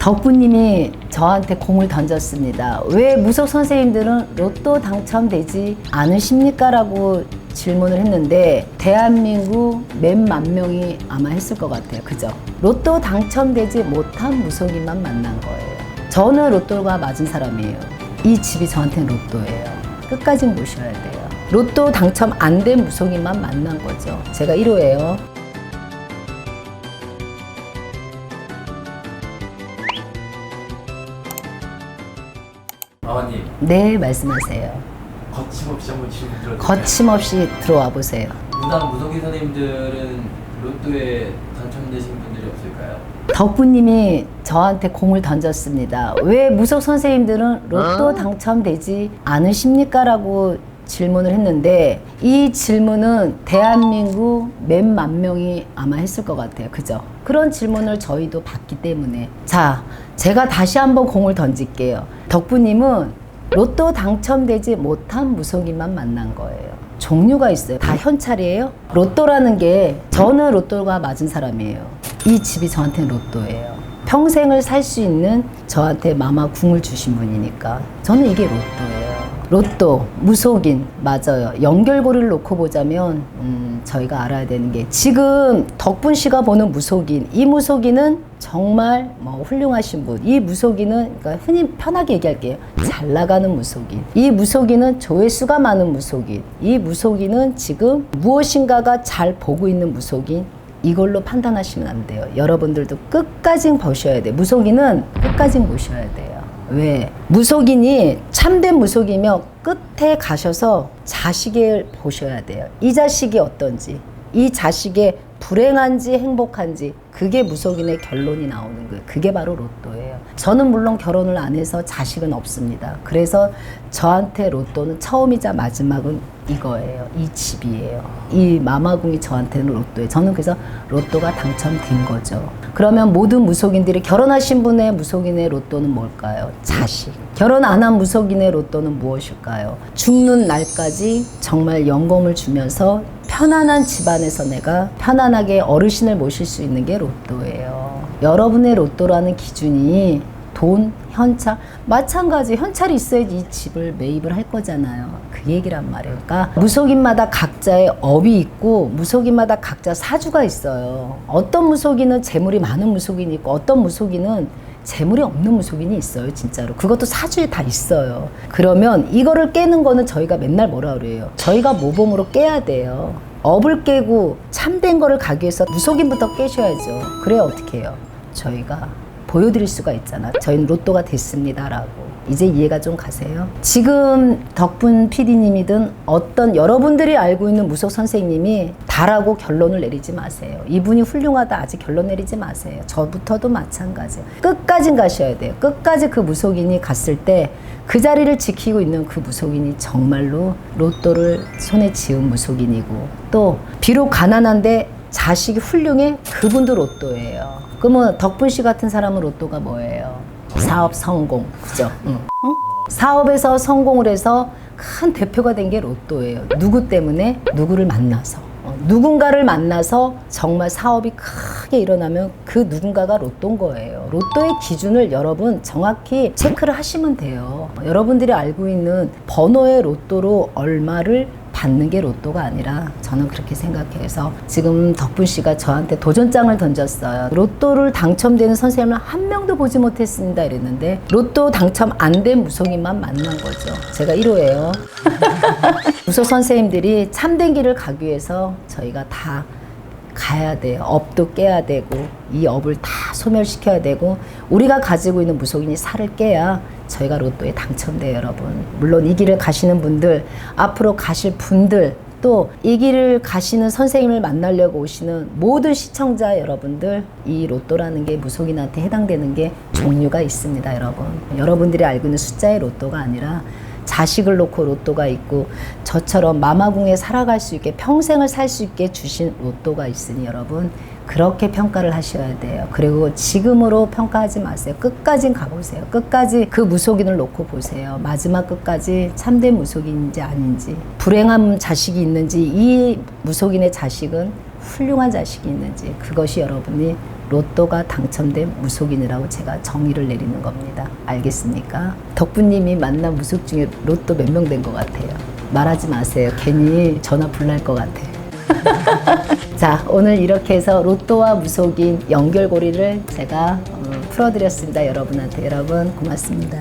덕분님이 저한테 공을 던졌습니다. 왜 무속 선생님들은 로또 당첨되지 않으십니까? 라고 질문을 했는데 대한민국 몇만 명이 아마 했을 것 같아요. 그죠? 로또 당첨되지 못한 무속인만 만난 거예요. 저는 로또가 맞은 사람이에요. 이 집이 저한테는 로또예요. 끝까지 모셔야 돼요. 로또 당첨 안 된 무속인만 만난 거죠. 제가 1호예요. 마마님, 네, 말씀하세요. 거침없이 한번 질문 들어주세요. 거침없이 들어와 보세요. 무당 무속인 선생님들은 로또에 당첨되신 분들이 없을까요? 덕분님이 저한테 공을 던졌습니다. 왜 무속 선생님들은 로또 당첨되지 않으십니까? 라고 질문을 했는데 이 질문은 대한민국 몇만 명이 아마 했을 것 같아요. 그죠? 그런 질문을 저희도 받기 때문에 자, 제가 다시 한번 공을 던질게요. 덕분님은 로또 당첨되지 못한 무속인만 만난 거예요. 종류가 있어요. 다 현찰이에요. 로또라는 게 저는 로또가 맞은 사람이에요. 이 집이 저한테는 로또예요. 평생을 살 수 있는 저한테 마마 궁을 주신 분이니까 저는 이게 로또예요. 로또, 무속인, 맞아요. 연결고리를 놓고 보자면 저희가 알아야 되는 게 지금 덕분 씨가 보는 무속인, 이 무속인은 정말 훌륭하신 분. 이 무속인은 그러니까 흔히 편하게 얘기할게요. 잘 나가는 무속인. 이 무속인은 조회수가 많은 무속인. 이 무속인은 지금 무엇인가가 잘 보고 있는 무속인. 이걸로 판단하시면 안 돼요. 여러분들도 끝까지 보셔야 돼요. 무속인은 끝까지 모셔야 돼요. 왜? 무속인이 참된 무속이면 끝에 가셔서 자식을 보셔야 돼요. 이 자식이 어떤지, 이 자식의 불행한지 행복한지, 그게 무속인의 결론이 나오는 거예요. 그게 바로 로또예요. 저는 물론 결혼을 안 해서 자식은 없습니다. 그래서 저한테 로또는 처음이자 마지막은 이거예요. 이 집이에요. 이 마마궁이 저한테는 로또예요. 저는 그래서 로또가 당첨된 거죠. 그러면 모든 무속인들이 결혼하신 분의 무속인의 로또는 뭘까요? 자식. 결혼 안 한 무속인의 로또는 무엇일까요? 죽는 날까지 정말 영광을 주면서 편안한 집안에서 내가 편안하게 어르신을 모실 수 있는 게 로또예요. 여러분의 로또라는 기준이 돈, 현찰, 마찬가지 현찰이 있어야지 이 집을 매입을 할 거잖아요. 그 얘기란 말이에요. 그러니까 무속인마다 각자의 업이 있고 무속인마다 각자 사주가 있어요. 어떤 무속인은 재물이 많은 무속인이 있고 어떤 무속인은 재물이 없는 무속인이 있어요. 진짜로. 그것도 사주에 다 있어요. 그러면 이거를 깨는 거는 저희가 맨날 뭐라 그래요. 저희가 모범으로 깨야 돼요. 업을 깨고 참된 거를 가기 위해서 무속인부터 깨셔야죠. 그래야 어떻게 해요? 저희가 보여드릴 수가 있잖아. 저희는 로또가 됐습니다라고. 이제 이해가 좀 가세요? 지금 덕분 PD님이든 어떤 여러분들이 알고 있는 무속 선생님이 다라고 결론을 내리지 마세요. 이분이 훌륭하다 아직 결론 내리지 마세요. 저부터도 마찬가지예요. 끝까지 가셔야 돼요. 끝까지 그 무속인이 갔을 때 그 자리를 지키고 있는 그 무속인이 정말로 로또를 손에 쥐은 무속인이고 또 비록 가난한데 자식이 훌륭해? 그분도 로또예요. 그러면 덕분 씨 같은 사람은 로또가 뭐예요? 사업 성공, 그죠? 사업에서 성공을 해서 큰 대표가 된 게 로또예요. 누구 때문에? 누구를 만나서. 누군가를 만나서 정말 사업이 크게 일어나면 그 누군가가 로또인 거예요. 로또의 기준을 여러분 정확히 체크를 하시면 돼요. 여러분들이 알고 있는 번호의 로또로 얼마를 받는 게 로또가 아니라 저는 그렇게 생각해서 지금 덕분 씨가 저한테 도전장을 던졌어요. 로또를 당첨되는 선생님을 한 명도 보지 못했습니다 이랬는데 로또 당첨 안 된 무속인만 만난 거죠. 제가 1호예요. 무속 선생님들이 참된 길을 가기 위해서 저희가 다 가야 돼요. 업도 깨야 되고 이 업을 다 소멸시켜야 되고 우리가 가지고 있는 무속인이 살을 깨야 저희가 로또에 당첨돼요. 여러분 물론 이 길을 가시는 분들 앞으로 가실 분들 또 이 길을 가시는 선생님을 만나려고 오시는 모든 시청자 여러분들 이 로또라는 게 무속인한테 해당되는 게 종류가 있습니다. 여러분 여러분들이 알고 있는 숫자의 로또가 아니라 자식을 놓고 로또가 있고 저처럼 마마궁에 살아갈 수 있게 평생을 살 수 있게 주신 로또가 있으니 여러분 그렇게 평가를 하셔야 돼요. 그리고 지금으로 평가하지 마세요. 끝까지 가보세요. 끝까지 그 무속인을 놓고 보세요. 마지막 끝까지 참된 무속인인지 아닌지 불행한 자식이 있는지 이 무속인의 자식은 훌륭한 자식이 있는지 그것이 여러분이 로또가 당첨된 무속인이라고 제가 정의를 내리는 겁니다. 알겠습니까? 덕분님이 만난 무속 중에 로또 몇 명 된 것 같아요. 말하지 마세요. 괜히 전화 불날 것 같아요. 자, 오늘 이렇게 해서 로또와 무속인 연결고리를 제가 풀어드렸습니다. 여러분한테. 여러분 고맙습니다.